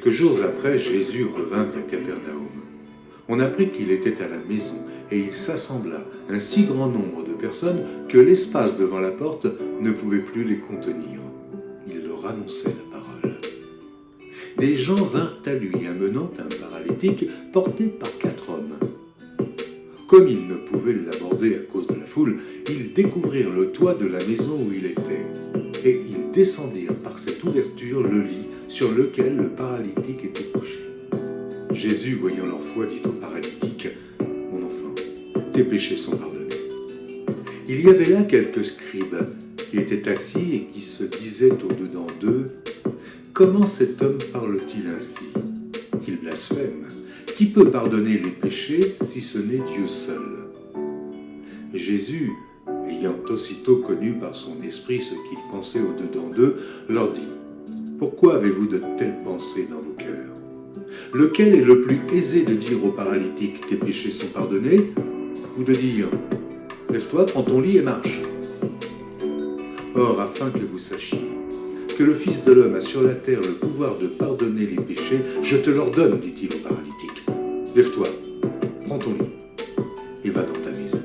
Quelques jours après, Jésus revint à Capernaum. On apprit qu'il était à la maison, et il s'assembla un si grand nombre de personnes que l'espace devant la porte ne pouvait plus les contenir. Il leur annonçait la parole. Des gens vinrent à lui, amenant un paralytique porté par 4 hommes. Comme ils ne pouvaient l'aborder à cause de la foule, ils découvrirent le toit de la maison où il était, et ils descendirent par cette ouverture le lit sur lequel le paralytique était couché. Jésus, voyant leur foi, dit au paralytique, « Mon enfant, tes péchés sont pardonnés. » Il y avait là quelques scribes qui étaient assis et qui se disaient au-dedans d'eux, « Comment cet homme parle-t-il ainsi? Il blasphème. Qui peut pardonner les péchés si ce n'est Dieu seul ?» Jésus, ayant aussitôt connu par son esprit ce qu'ils pensaient au-dedans d'eux, leur dit, « Pourquoi avez-vous de telles pensées dans vos cœurs? Lequel est le plus aisé de dire au paralytique, tes péchés sont pardonnés, ou de dire, lève-toi, prends ton lit et marche? Or, afin que vous sachiez que le Fils de l'homme a sur la terre le pouvoir de pardonner les péchés, je te l'ordonne, dit-il au paralytique. Lève-toi, prends ton lit et va dans ta maison.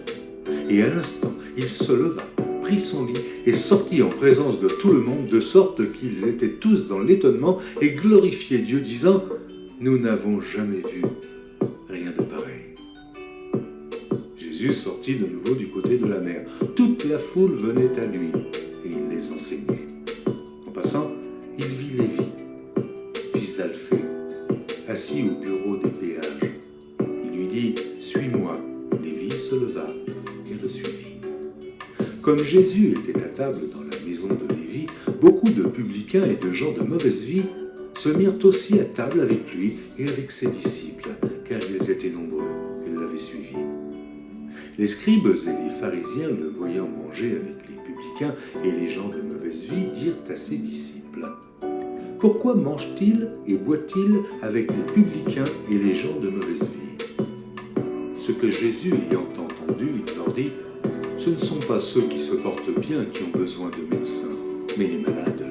Et à l'instant, il se leva, prit son lit et sortit en présence de tout le monde, de sorte qu'ils étaient tous dans l'étonnement et glorifiaient Dieu, disant, nous n'avons jamais vu rien de pareil. Jésus sortit de nouveau du côté de la mer. Toute la foule venait à lui et il les enseignait. En passant, il vit Lévi, fils d'Alphée, assis au bureau des péages. Il lui dit, « Suis-moi ». Lévi se leva et le suivit. Comme Jésus était à table dans la maison de Lévi, beaucoup de publicains et de gens de mauvaise vie se mirent aussi à table avec lui et avec ses disciples, car ils étaient nombreux et l'avaient suivi. Les scribes et les pharisiens, le voyant manger avec les publicains et les gens de mauvaise vie, dirent à ses disciples, « Pourquoi mange-t-il et boit-il avec les publicains et les gens de mauvaise vie ?» Ce que Jésus ayant entendu, il leur dit, « Ce ne sont pas ceux qui se portent bien qui ont besoin de médecins, mais les malades.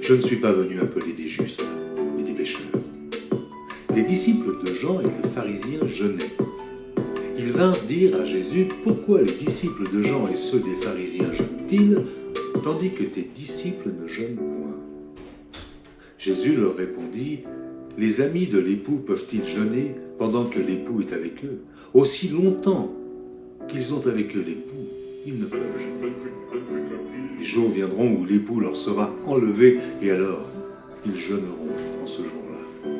Je ne suis pas venu appeler des justes, mais des pécheurs. » Les disciples de Jean et les pharisiens jeûnaient. Ils vinrent dire à Jésus, « Pourquoi les disciples de Jean et ceux des pharisiens jeûnent-ils, tandis que tes disciples ne jeûnent point ?» Jésus leur répondit, « Les amis de l'époux peuvent-ils jeûner pendant que l'époux est avec eux? Aussi longtemps qu'ils ont avec eux l'époux, ils ne peuvent jeûner. Les jours viendront où l'époux leur sera enlevé, et alors ils jeûneront en ce jour-là.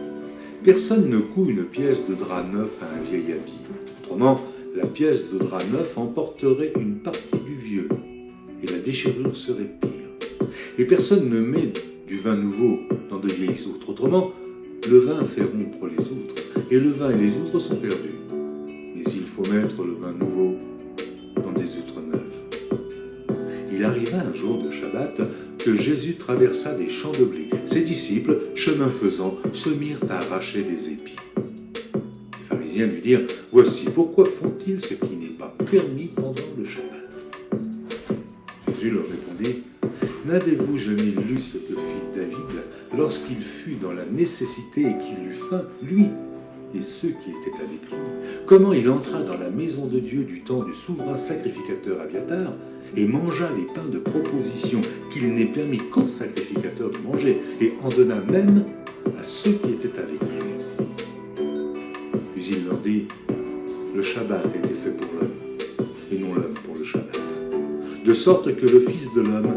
Personne ne coud une pièce de drap neuf à un vieil habit. Autrement, la pièce de drap neuf emporterait une partie du vieux, et la déchirure serait pire. Et personne ne met du vin nouveau dans de vieilles outres. Autrement, le vin fait rompre les outres, et le vin et les outres sont perdus. Mais il faut mettre le vin nouveau dans des outres neuves. » Il arriva un jour de Shabbat que Jésus traversa des champs de blé. Ses disciples, chemin faisant, se mirent à arracher des épis. Les pharisiens lui dirent, « Voici, pourquoi font-ils ce qui n'est pas permis pendant le Shabbat ?» Jésus leur répondit, « N'avez-vous jamais lu ce que fit David lorsqu'il fut dans la nécessité et qu'il eut faim, lui et ceux qui étaient avec lui? Comment il entra dans la maison de Dieu du temps du souverain sacrificateur Abiatar et mangea les pains de proposition qu'il n'est permis qu'aux sacrificateurs de manger, et en donna même à ceux qui étaient avec lui. » Puis il leur dit, « Le Shabbat a été fait pour l'homme, et non l'homme pour le Shabbat. De sorte que le Fils de l'homme